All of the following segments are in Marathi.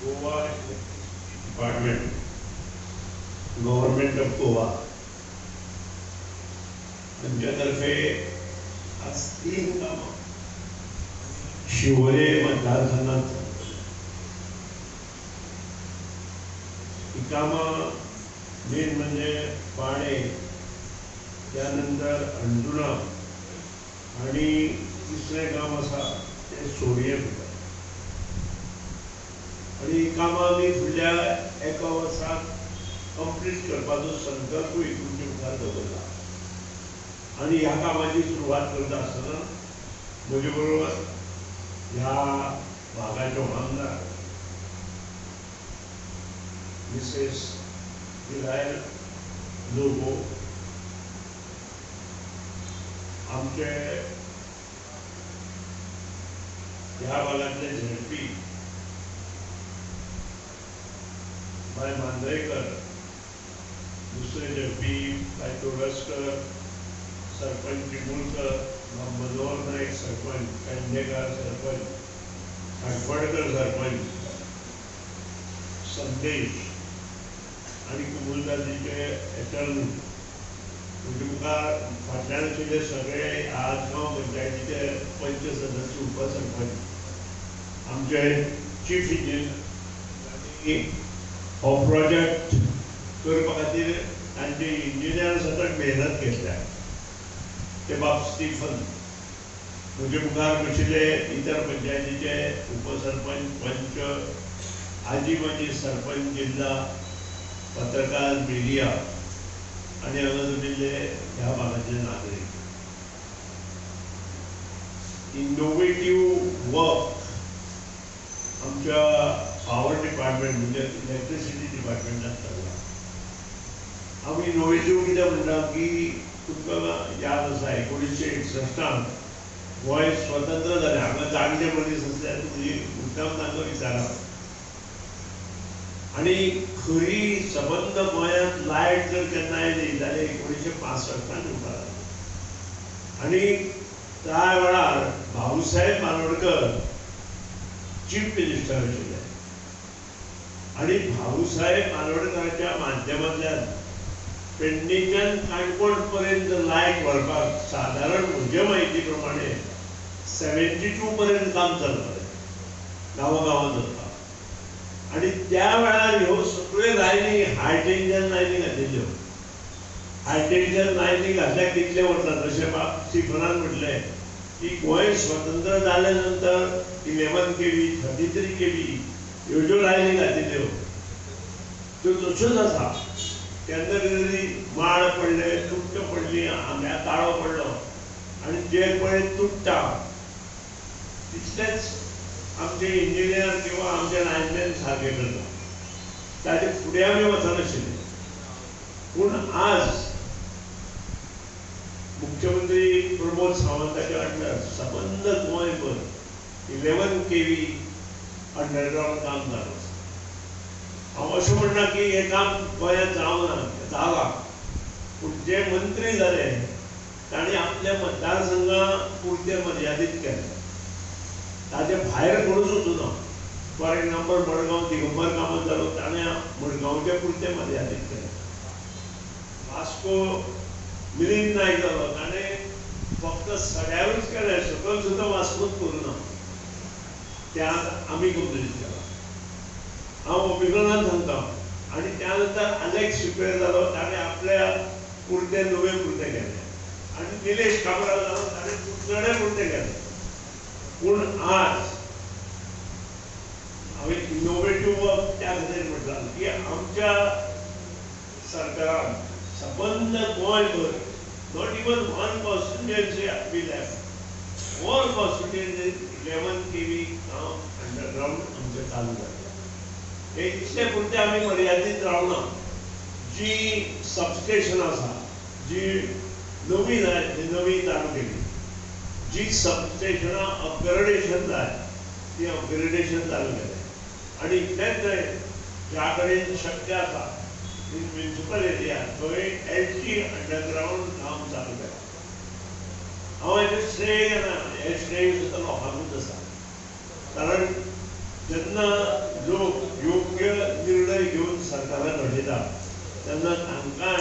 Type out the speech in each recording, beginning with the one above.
Goa department, government of Goa त्यांच्यातर्फे आज 3 कामं शिवोले मतदारसंघात ही कामं मेन म्हणजे पाणे, त्यानंतर अंजुना आणि तिसरे काम असा ते सोडियम. आणि ही कामां आमी फुडल्या एका वर्साक कंप्लीट करपाचो संकल्प तुमचे मुखार दवरला. आणि ह्या कामाची सुरवात करता आसतना म्हजे बरोबर ह्या भागाच्यो आमदार मिसेस इलायल लोबो, आमचे ह्या भागातले झेडपी बाय मांद्रेकर, दुसरे झेडपी बाय तोडसकर, सरपंच चिमुलकर, मनोहर नाईक सरपंच, पेडणेकर सरपंच, आठवडकर सरपंच, संदेश आणि कुमुलदाजीचे एटर्नी म्हणजे मुखार फाटल्यान आशिल्ले सगळे आजगांव पंचायतीचे पंच सदस्य, उपसरपंच, आमचे चीफ इंजिनियर हो प्रोजेक्ट करपा खातीर तांचे इंजिनियर सतत मेहनत घेतल्या. ते बाब स्टीफन म्हणजे मुखार बशिल्ले इतर पंचायतीचे उपसरपंच, पंच, आजी माजी सरपंच जिल्हा, पत्रकार, मिडिया आणि हांगा जमिल्ले ह्या भागातले नागरीक. इनोवेटिव्ह वर्क आमच्या पॉवर डिपार्टमेंट म्हणजे इलेक्ट्रिसिटी डिपार्टमेंटान चल्ला. हांव इनोवेटिव्ह कित्याक म्हणटा की तुमकां याद आसा 1961 गोंय स्वतंत्र जालें. हांगा जाणटे मनीस आसल्यार तुमी मुद्दाम तांकां विचारा. आणि खरी सबंद गोंयांत लायट जर केन्ना आयली जाल्यार 1965 येवपाक लागली. आणि त्या वेळार भाऊसाहेब बांदोडकर चीफ मिनिस्टर आशिल्ले. आणि भाऊसाहेब बांदोडकराच्या माध्यमांतल्यान पेडणेच्यान काणकोण पर्यंत लायट व्हरपाक सादारण म्हजे म्हायती प्रमाणे 72 पर्यंत काम चलतालें गांवागांवांत वचपाक. आणि त्या वेळार ह्यो सगळ्यो लायनी हाय टेन्शन लायनी घातिल्ल्यो. हाय टेन्शन लायनी घातल्यार कितले वता जशें स्टिफनान म्हटलें की गोंय स्वतंत्र जाले नंतर 11 kV, 33 kV ह्यो ज्यो लायनी घातिल्ल्यो त्यो तश्योच आसा. केन्ना तरी माळ पडले, तुट्ट पडली, आंब्या काळो पडलो आणि जे पळय तुट्टा तितलेच आमचे इंजिनियर किंवा आमचे लायनमॅन सारके करता. ताचे फुडें आमी वचनाशिल्ले. पूण आज मुख्यमंत्री प्रमोद सावंताच्या अंडर सबंद गोंयभर 11 kV अंडरग्राउंड काम जालें. हांव अशें म्हणना की हें काम गोंयांत जावना, जालां. पूण जे मंत्री जाले तांणी आपल्या मतदारसंघा पुरते मर्यादीत केलें. ताचे भायर कोणूच वचूना. फॉर एग्जाम्पल मडगांव दिगंबर कामत जालो ताणें मडगांवचे पुरते मर्यादीत केलें. वास्को मिलिंद नायक जालो ताणें फक्त सड्यारूच केलें, सकयल सुद्दां वास्कोच करूना. त्या आमी कंप्लीट केला. हांव अभिमानान सांगता. आणि त्यानंतर अलेक्स शिपेर जालो ताणें आपल्या पुरते नवे पुरते केले. आणि निलेश कामराज जालो ताणें कुडचडे पुरते केले. पूण आज हांवें इनोवेटिव्ह वर्क त्या खातीर म्हटलां की आमच्या सरकारान सबंद गोंयभर not even 1 constituency be left, all constituencies 11 kV काम अंडरग्राउंड आमचें चालू जालें. हे इतले पुरते आमी मर्यादीत रावना. जी सबस्टेशन आसा, जी नवी चालू केली, जी सबस्टेशनां अपग्रेडेशन जाय ती अपग्रेडेशन चालू केलें. आणि इतलेंच न्हय, ज्या कडेन शक्य आसा इन म्युनिसिपल एरिया थंय LT अंडरग्राउंड काम चालू केलां. हांव हेजें श्रेय घेना, हें श्रेय सुद्दां लोकांकूच आसा. कारण जेन्ना लोक घरां घडयता तेन्ना तांकां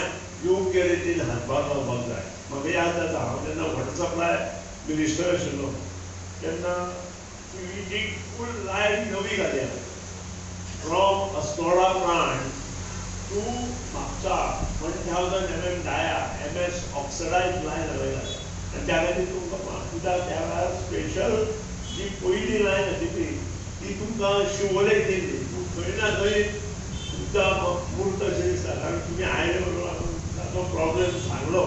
योग्य रितीन हातभार लावपाक जाय. म्हाका याद जाता हांव जेन्ना वॉटर सप्लाय मिनिस्टर आशिल्लो तेन्ना ही जी फूल लायन नवी घाल्या from Assonora plant to Mapusa 1000 mm dia MS oxidise line हांवें घाल्या आनी त्या खातीर तुमकां कित्याक त्या वेळार स्पेशल जी पयली लायन आशिल्ली ती तुमकां शिवोलेक दिल्ली. खंय ना खंय तुमकां मूर्त अशें दिसता कारण तुमी आयले बरोबर ताचो प्रॉब्लेम सांगलो.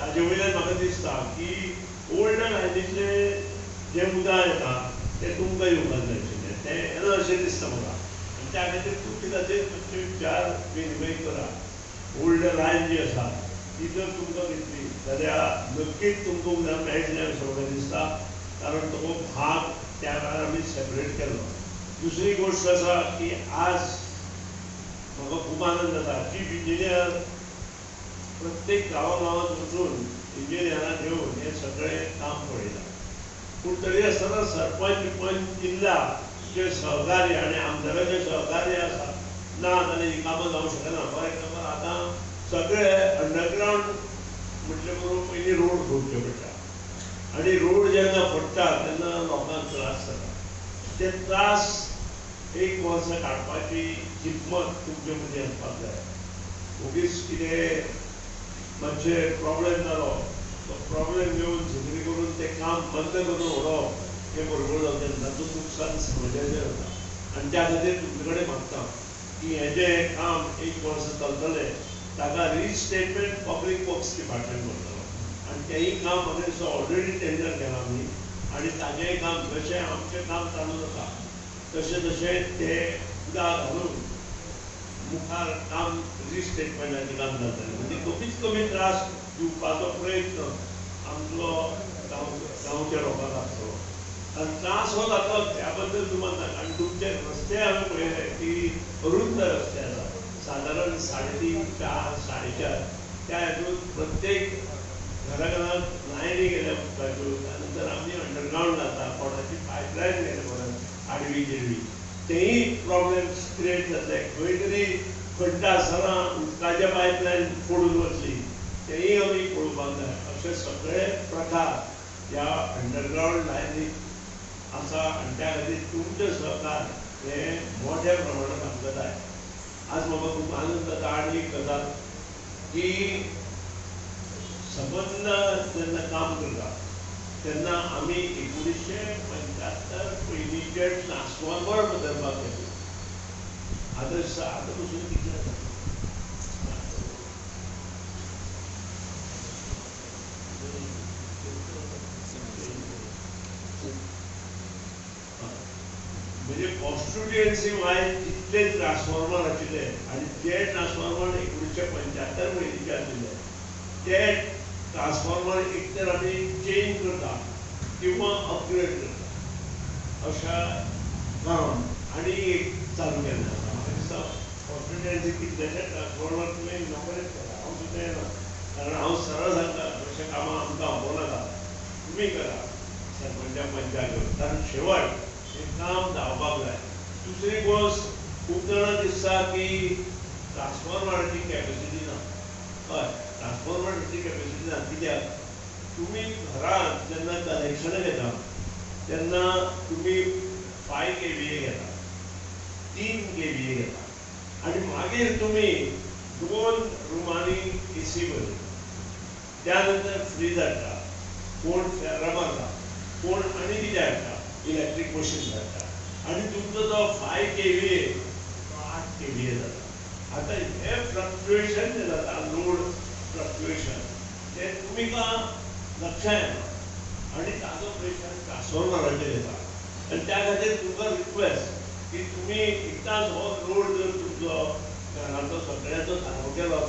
ताजे वयल्यान म्हाका दिसता की ओल्ड लायनीतले जें उदक येता तें तुमकां येवपाक जाय आशिल्लें तें येना अशें दिसता म्हाका. आनी त्या खातीर तुमी ताचेर मातशे विचार विनिमय करा. ओल्ड लायन जी आसा ती जर तुमकां घेतली जाल्यार नक्कीच तुमकां उदक मेळटलें अशें म्हाका दिसता कारण तो भाग त्या वेळार आमी सेपरेट केल्लो. दुसरी गोश्ट आसा की आज म्हाका खूब आनंद जाता चीफ इंजिनियर प्रत्येक गांवांत वचून इंजिनियरांक घेवन हें सगळें काम पळयता. पूण तरी आसतना सरपंच पंच जिल्ला जे सहकार्य आनी आमदाराचें सहकार्य आसा ना जाल्यार ही कामां जावंक शकना. फॉर एग्जाम्पल आतां सगळे अंडरग्रावंड म्हटले बरोबर पयलीं रोड फोडचे पडटा आनी रोड जेन्ना फोडटा तेन्ना लोकांक त्रास जाता. ते त्रास एक वर्स काडपाची हिम्मत तुमचे मदीं आसपाक जाय. उगीच कितें मातशें प्रॉब्लेम जालो तो प्रॉब्लेम घेवन झगडी करून तें काम बंद करून उडोवप हें बरोबर जावचें ना. तातूंत नुकसान समाजाचें जाता आनी त्या खातीर तुमचे कडेन मागता की हें जें काम एक वर्स चलतलें ताका रिस्टेटमेंट पब्लीक वर्क्स डिपार्टमेंट करतलो आनी तेंय काम म्हाका दिसता ऑलरेडी टेंडर केलां आमी आनी ताजेंय काम जशें आमचें काम चालू जाता तशें तशें तें उदक घालून मुखार काम रिस्टेटमेंटाचें काम जातलें. म्हणजे कमीत कमी त्रास दिवपाचो प्रयत्न आमचो गांवच्या लोकांक आसतलो आनी त्रास हो जातलो त्या बद्दल तुमकां सांग. आनी तुमचे रस्ते हांवें पळयले की अरुंद रस्ते आसा सादारण 3.5 4 4.5 त्या हातूंत प्रत्येक घराघरांत लायनी गेल्या उदकाच्यो. त्यानंतर आमी अंडरग्रावंड घालता पोटाची पायपलायन गेले परत आडवी तिडवी तेंय प्रॉब्लेम्स क्रिएट जातले. खंय तरी खड्डा आसतना उदकाचे पायपलायन फोडून वतली तेंय आमी पळोवपाक जाय. अशे सगळे प्रकार ह्या अंडरग्रावंड लायनीक आसा आनी त्या खातीर तुमचें सहकार हें मोठ्या प्रमाणांत आमकां जाय. आज म्हाका खूब आनंद जाता. आनी एक गजाल की संबंद जेन्ना काम करता तेन्ना आमी 1975 पयलींचे ट्रान्सफॉर्मर बदलपाक गेले. आतां पसून कितले जाता म्हणजे कॉन्स्टिट्युएन्सी वायज जितले ट्रान्सफॉर्मर आशिल्ले आनी जे ट्रान्सफॉर्मर 1975 पयलींचे आशिल्ले ते ट्रान्सफॉर्मर एक तर आमी चेंज करता किंवा अपग्रेड करता अशा काम आनी एक चालू केल्लें आसा. म्हाका दिसता कॉन्स्टिट्युएन्सी कितलेशे ट्रान्सफॉर्मर तुवें इनॉग्रेट केला. हांव सुद्दां येना कारण हांव सरळ सांगता अशें कामां आमकां आपोवनाका तुमी करा सरपंचा पंचाक घेवन कारण शेवट हें काम जावपाक जाय. दुसरी गोश्ट खूब जाणां दिसता की ट्रान्सफॉर्मराची कॅपेसिटी ना. हय ट्रान्सफॉर्मराची कॅपेसिटी ना. कित्याक तुमी घरांत जेन्ना कनेक्शन घेता तेन्ना तुमी 5 kVA घेता 3 kVA घेता आनी मागीर तुमी 2 रुमांनी AC बसयता. त्या नंतर फ्रीज हाडटा कोण फेर्रां मारता कोण आनी कितें हाडटा इलेक्ट्रीक मशीन हाडटा आनी तुमचो जो 5 kVA तो 8 kVA जाता. आतां हें फ्लक्च्युएशन जें जाता लोड फ्लक्च्युएशन तें तुमकां लक्षांत येना आनी ताजो प्रेशर ट्रान्सफॉर्मराचेर येता. आनी त्या खातीर तुमकां रिक्वेस्ट की तुमी एकदांच हो लोड जर तुमचो घराचो सगळ्याचो सारको केलो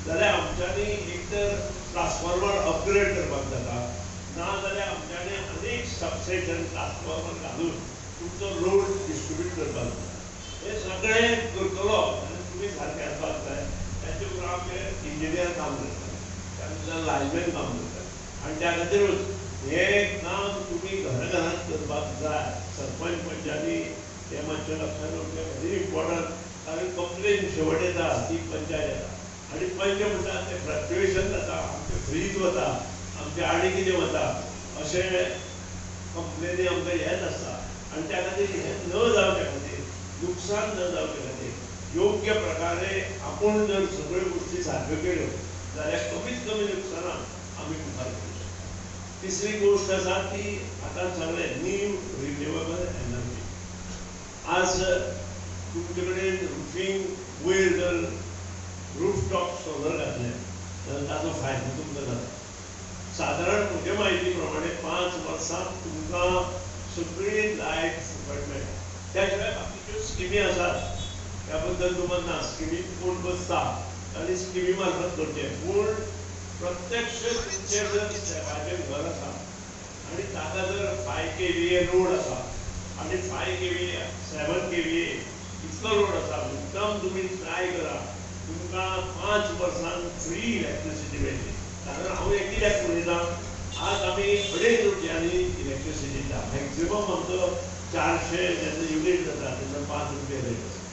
जाल्यार आमच्यांनी एक तर ट्रान्सफॉर्मर अपग्रेड करपाक जाता ना जाल्यार आमच्यांनी आनीक सबस्टेशन ट्रान्सफॉर्मर घालून तुमचो लोड डिस्ट्रिब्यूट करपाक जाता. हें सगळें करतलो आनी तुमी सारकें आसपाक जाय. ताचे उपरांत आमचे इंजिनियर काम करता त्यानंतर लायनमॅन काम करता आनी त्या खातीरूच हें काम तुमी घराघरांत करपाक जाय. सरपंच पंचांनी तें मातशें लक्षांत दवरचें व्हेरी इम्पॉर्टंट कारण कंप्लेन शेवट येता ती पंचायत येता आणि पंच म्हणटा ते फ्लक्च्युएशन जाता आमचे फ्रीज वता आमचे आनी कितें वता अशें कंप्लेनी आमकां हेच आसता आनी त्या खातीर हें न जावचे खातीर नुकसान न जावचे खातीर योग्य प्रकारे आपूण जर सगळ्यो गोष्टी सारक्यो केल्यो जाल्यार कमीत कमी नुकसानान आमी मुखार वचूं शकता. तिसरी गोष्ट आसा ती आतां सगळे न्यू रिन्युएबल एनर्जी. आज तुमचे कडेन रुफींग वयर जर रूफटॉप सोलर घातले जाल्यार ताजो फायदो तुमकां जाता. सादारण म्हजे म्हायती प्रमाणे 5 वर्सांत तुमकां सगळी लायट फुकट मेळटा. त्या शिवाय बाकीच्यो स्किमी आसात त्या बद्दल तुमकां ना स्किमीक कोण बसता आनी स्किमी मार्फत करचे पूण प्रत्यक्ष तुमचे जर स्लॅबाचें घर आसा आनी ताका जर 5 kVA लोड आसा आनी 5 kVA 7 kVA इतलो लोड आसा मुद्दाम तुमी ट्राय करा तुमकां 5 वर्सांक फ्री इलेक्ट्रिसिटी मेळटली. कारण हांव एक कित्याक पळयतां आज आमी 2.5 रुपयांनी इलेक्ट्रिसिटी दिता. मॅक्झिमम आमचो 400 जेन्ना युनीट जाता तेन्ना 5 रुपया रेट आसा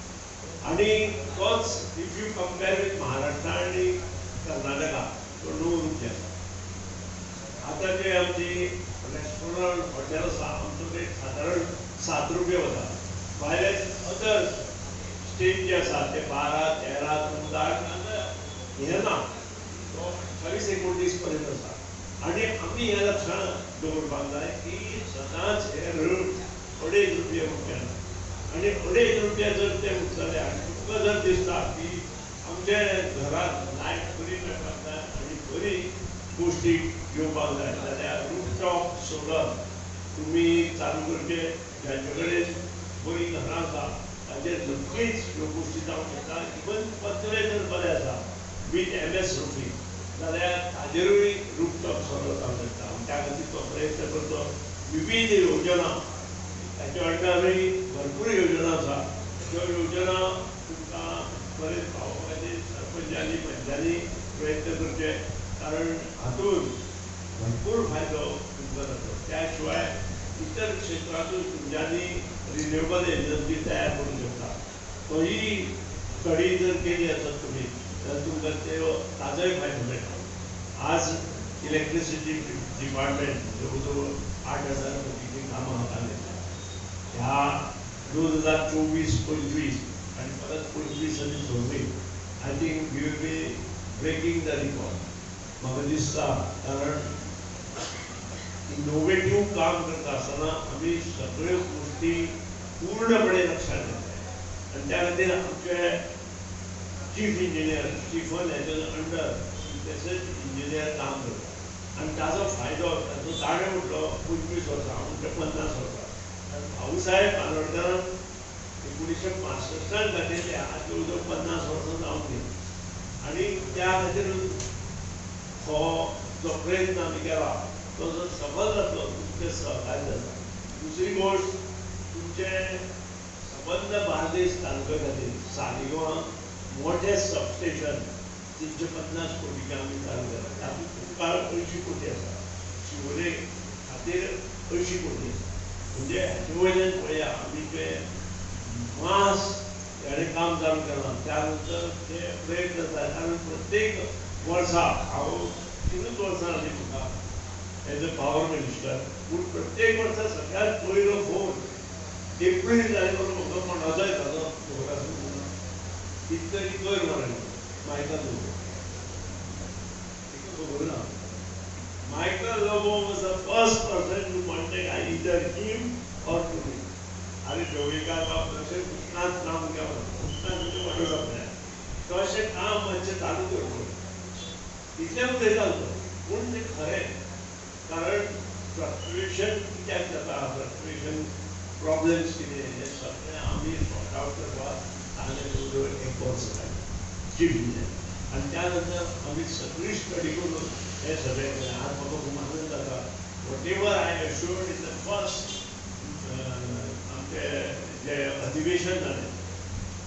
आनी तोच if you compare with Maharashtra आनी कर्नाटका तो 9 रुपया आसा. आतां जे आमची रेस्टॉरंट हॉटेल आसा आमचो रेट सादारण 7 रुपया वता. भायर अदर स्टेट जे आसा ते 12, 13, 14 हें ना तो 28-29 पर्यंत आसा. आनी आमी हें लक्षांत दवरपाक जाय की सदांच हे रेट 2.5 रुपया उरचे ना आनी 2.5 रुपया जर ते उरतले आनी तुमकां जर दिसता की आमचे घरांत लायट बरी मेळपाक जाय आनी बरी गोश्टी येवपाक जाय जाल्यार रूफटॉप सोलर तुमी चालू करचे. ज्याचे कडेन बरी घरां आसा ताचेर नक्कीच ह्यो गोश्टी जावंक शकता. इवन पत्रे जर बरे आसा वीथ MS रुफींग जाल्यार ताजेरूय रूफटॉप सोलर जावंक शकता. त्या खातीर तो प्रयत्न करतो. विविध योजना ताच्या अंडरूय भरपूर योजना आसा. त्यो योजना तुमकां पर्यंत पावोवपा खातीर सरपंचांनी पंचांनी प्रयत्न करचे कारण हातूंत भरपूर फायदो तुमकां जाता. त्या शिवाय इतर क्षेत्रांतूय तुमच्यांनी रिन्युएबल एनर्जी तयार करूंक शकता. तोही स्टडी जर केली आसत तुमी जाल्यार तुमकां त्यो ताजोय फायदो मेळटा. आज इलेक्ट्रिसिटी डिपार्टमेंट जवळ जवळ 8,000 कोटीची कामां हातान घेतल्या. ह्या 2024-25 आनी परत 25 आनी 26 I think we will be breaking the record म्हाका दिसता. कारण इनोवेटीव काम करता आसतना आमी सगळ्यो गोश्टी पूर्णपणे लक्षांत घेतल्या आनी त्या खातीर आमचे चीफ इंजिनियर स्टीफन हेजे अंडर इंजिनियर काम करता आनी ताजो फायदो ताजो ताणें म्हटलो 25 वर्सां हांव म्हणटा 50 वर्सां. भाऊसाहेब बांदोडकरान 1965 घातिल्ले आज जवळ जवळ 50 वर्सां जावन गेली आनी त्या खातीर हो जो प्रयत्न आमी केला तो जर सफल जातलो तुमचे सहकार्य जाता. दुसरी गोश्ट तुमचे सबंद बार्देस तालुक्या खातीर सालिगांवां मोठे सबस्टेशन 350 कोटीचे आमी चालू केला. तातूंत उपकार 80 कोटी आसा. शिवोले खातीर 80 कोटी आसा. म्हणजे हाचे वयल्यान पळया आमी ते मास हेणें काम चालू केलां. त्या नंतर ते प्रयत्न जाता कारण प्रत्येक वर्सा हांव 3 वर्सां जालीं म्हाका एज अ पावर मिनिस्टर पूण प्रत्येक वर्सा सगळ्यांत पयलो फोन एप्रील जाले म्हणून म्हाका कोणाचोय ताजो फोन आसूं कितें तरी कर म्हणून मायकल लोबो. ताका खबर ना Michael Lobo was the first person to contact either him or to me. अरे जोगेकार बाप अशें कृष्णाच नाम घेवन कृष्णाच म्हणजे वाडोवप आपल्या तो अशें काम मातशें चालू करतो इतलें उलयता तो पूण तें खरें. कारण फ्लक्च्युएशन कित्याक जाता फ्लक्च्युएशन प्रॉब्लेम्स कितें हें सगळें आमी सॉर्ट आवट करपाक ताणें जवळ जवळ 1 वर्स काडलें चीफ इंजिनियर आनी त्या नंतर आमी सगळी स्टडी करून हे सगळें केलें. आज म्हाका खूब आनंद जाता. Whatever I assured in the first आमचे जे अधिवेशन जालें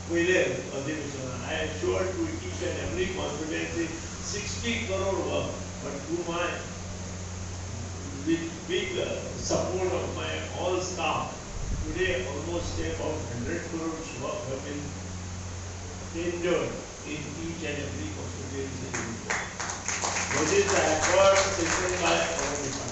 पयले अधिवेशनान I assured to each and every constituency 60 crore work but to my with big support of my all staff today almost say about 100 crores work have been injured in each and every constituency. What is the effort taken by our department?